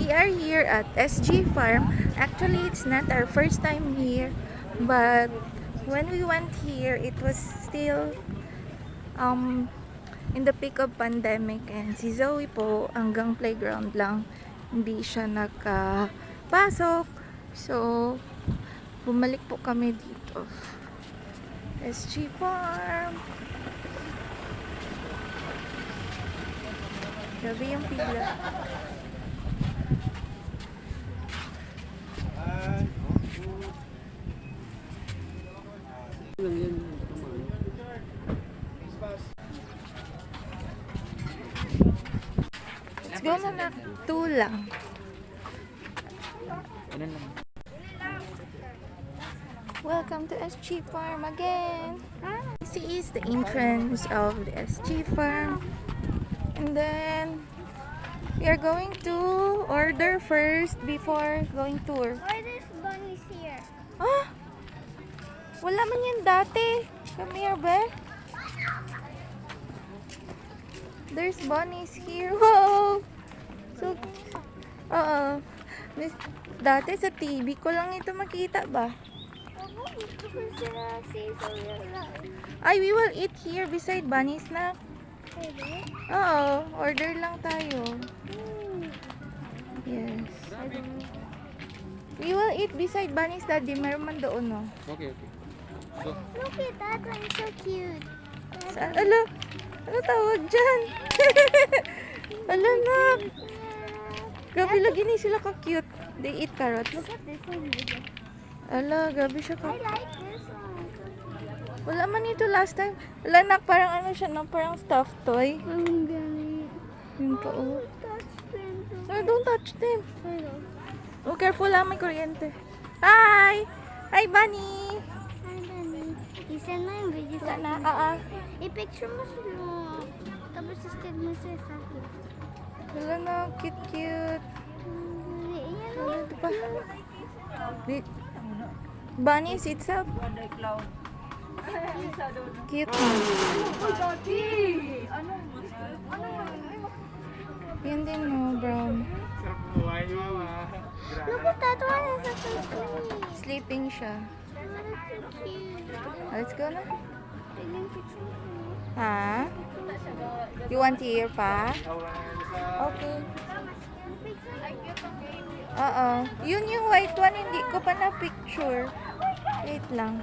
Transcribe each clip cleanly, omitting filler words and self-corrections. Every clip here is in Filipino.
We are here at SG Farm. Actually, it's not our first time here, but when we went here, it was still in the peak of pandemic, and si Zoe po hanggang playground lang, hindi siya nakapasok. So, bumalik po kami dito. SG Farm. Grabe yung pila. Let's go na 2 lang. Welcome to SG Farm again. This is the entrance of the SG Farm. And then we are going to order first before going tour. Why there's bunnies here? Ah! Wala man yan dati. Come here, be. There's bunnies here. Wow! So, dati sa TV ko lang ito makita ba? Ay, we will eat here beside Bunny Snack. Oo, order lang tayo. Yes. We will eat beside Bunny's Daddy. Meron man doon, no? Okay. Go. Look at that one, so cute. Saan? Ala? Ano tawag dyan? Ala na. Grabe lagi ni sila ka-cute. They eat carrots. Look at this one. Ala, grabe siya I ka. like this one. Wala man ito last time. Wala na, parang ano siya, no? Parang stuffed toy. I'm gonna Yun pa, oh. touch them. No, don't touch them. I know. Oh, careful lang, may kuryente. Hi! Hi, Bunny! Hi, Bunny. Isend mo yung video sa Sana, akin. I-picture mo sila. Tapos i-skid mo sa akin. Wala na, cute. Iyan Wala o. ito pa. Bunny is itself. Cute. Yan din, no, brown. Look at that one. It's so sweet. Sleeping siya. That's so cute. Let's go na. Tignan picture mo. Ha? You want here pa? Okay. Oo. Yun yung white one, hindi ko pa na-picture. Wait lang.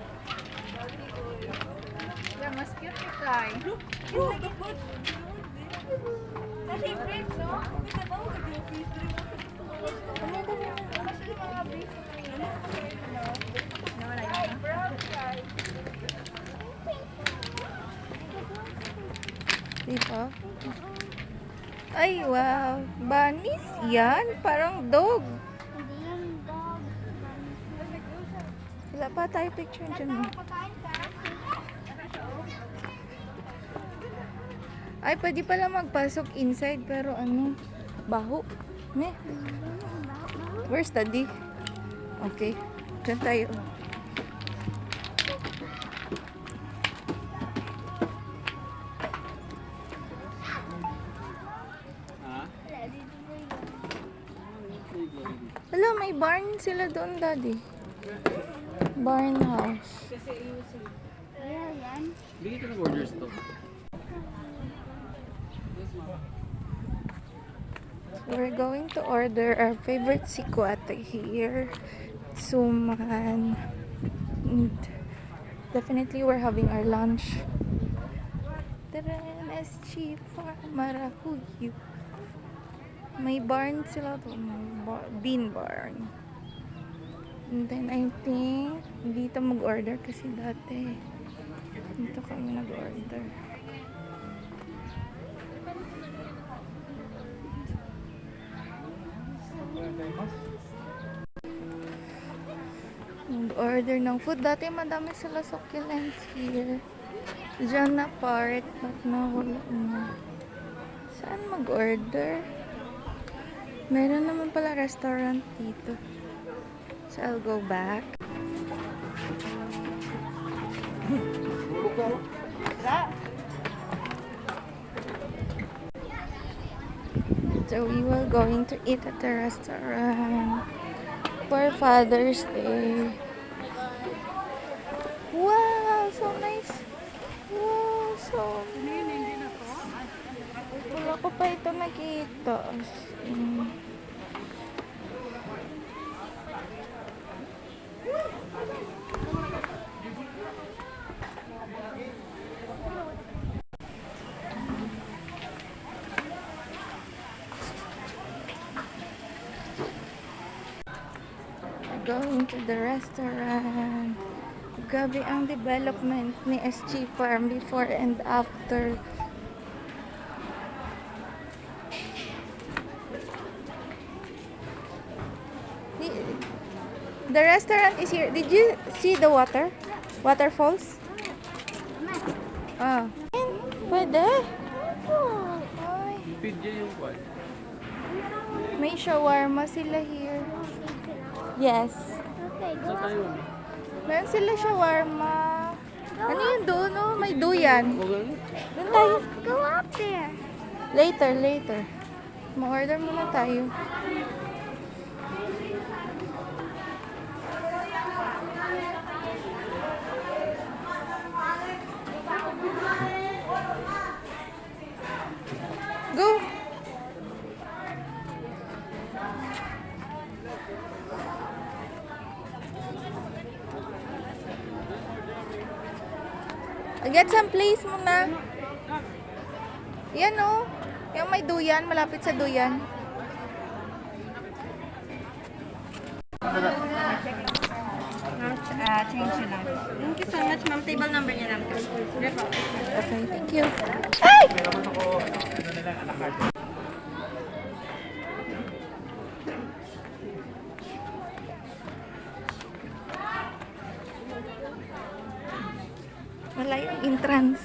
Yeah, mas cute ni Kai. Na-favorite, no? Diba? Ay, wow. Bunnies yan? Parang dog. Hindi yung dog. Wala pa tayo picture dyan. Eh. Ay, pwede pala magpasok inside pero ano, baho. Ne? Where's Daddy? Okay. Diyan tayo. Hello, may barn sila doon, Daddy. Barn house. Yeah, yan. Bigyan ka ng orders to. We're going to order our favorite sikwate here. Suman. And definitely we're having our lunch. Taran, SG Farm Marahuyu. May barn sila doon. Bean barn. And then I think dito mag-order kasi dati dito kami nag-order. Mag-order ng food. Dati madami sila succulents here. Diyan na part. But nawala na. Saan mag-order? Meron naman pala restaurant dito. So I'll go back. So we were going to eat at the restaurant for Father's Day. Wow, so nice. Wow, so nice. Wala ko pa ito nakita. As in. Going to the restaurant. Gabi ang development ni SG Farm before and after. The restaurant is here. Did you see the water? Waterfalls? Ah. Pwede. Ay. Feed niya yung kwan. May shawarma sila here. Yes. Okay, go Saan up. tayo? Meron sila shawarma. Ano yun doon? No? May duyan. Okay. Doon tayo. Go up there. Later. Ma-order muna tayo. Go! Get some place muna. Yan o. Yung may duyan, malapit sa duyan. Change yun lang. Thank you so much, ma'am. Table number niya lang. Okay, thank you. Ay! Wala yung entrance.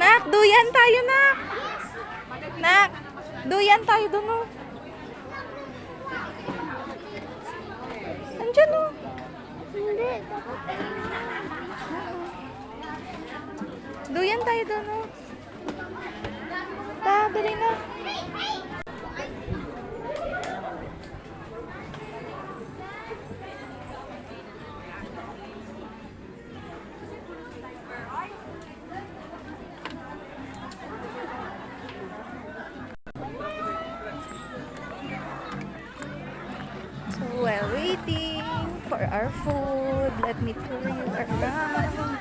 Nak, duyan tayo, nak. Nak, duyan tayo dun, oh. Andyan, oh. Hindi. Duyan tayo dun, oh. Dali na. So while waiting for our food, let me tour you around.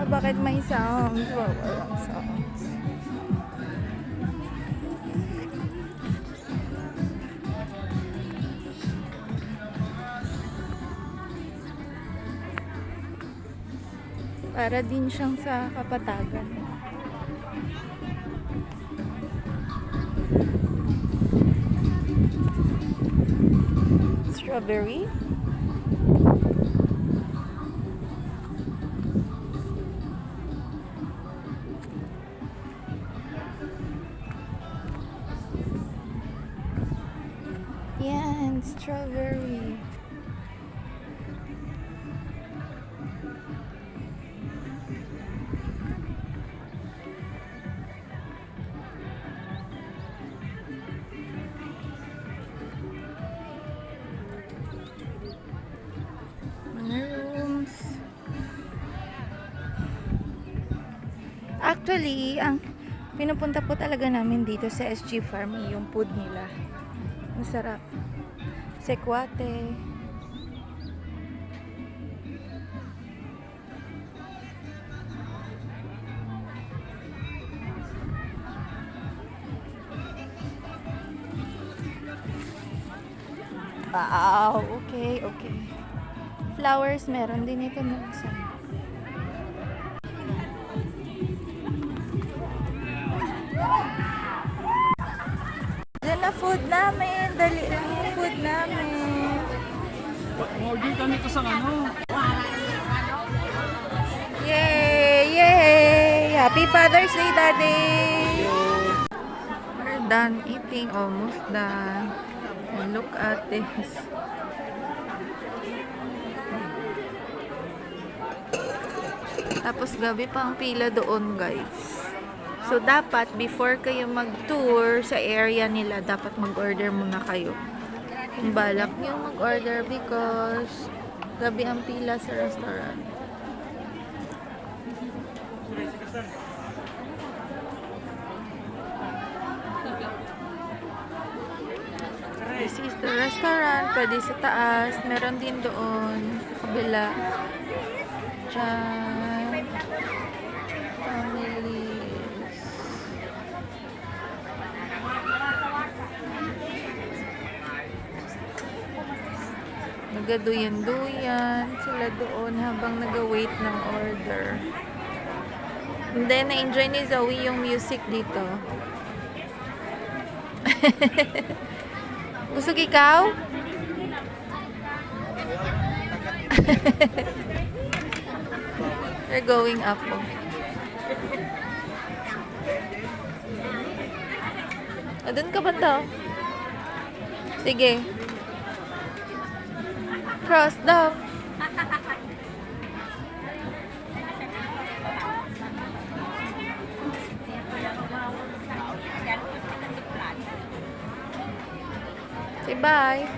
Bakit may sounds? Walang sounds. Para din siyang sa Kapatagan. Strawberry. Yan, strawberry. Mga rooms. Actually, ang pinupunta po talaga namin dito sa SG Farm yung food nila. Masarap. Sekwate. Wow, okay, okay. Flowers, meron din ito na isa. Diyan na food namin. Dali lang yung food namin. Order kami ko sa ano. Yay! Yay! Happy Father's Day, Daddy! We're done eating. Almost done. And look at this. Tapos gabi pa ang pila doon, guys. So, dapat before kayo mag-tour sa area nila, dapat mag-order muna kayo. Kung balak nyo mag-order because gabi ang pila sa restaurant. This is the restaurant. Pwede sa taas. Meron din doon. Sa kabila. Diyan. Families. Nagaduyan-duyan sila doon habang nag-wait ng order. And then, na-enjoy ni Zoe yung music dito. Gusto ikaw? They're going up. Oh. Doon ka ba daw? Sige. Cross daw. Say bye.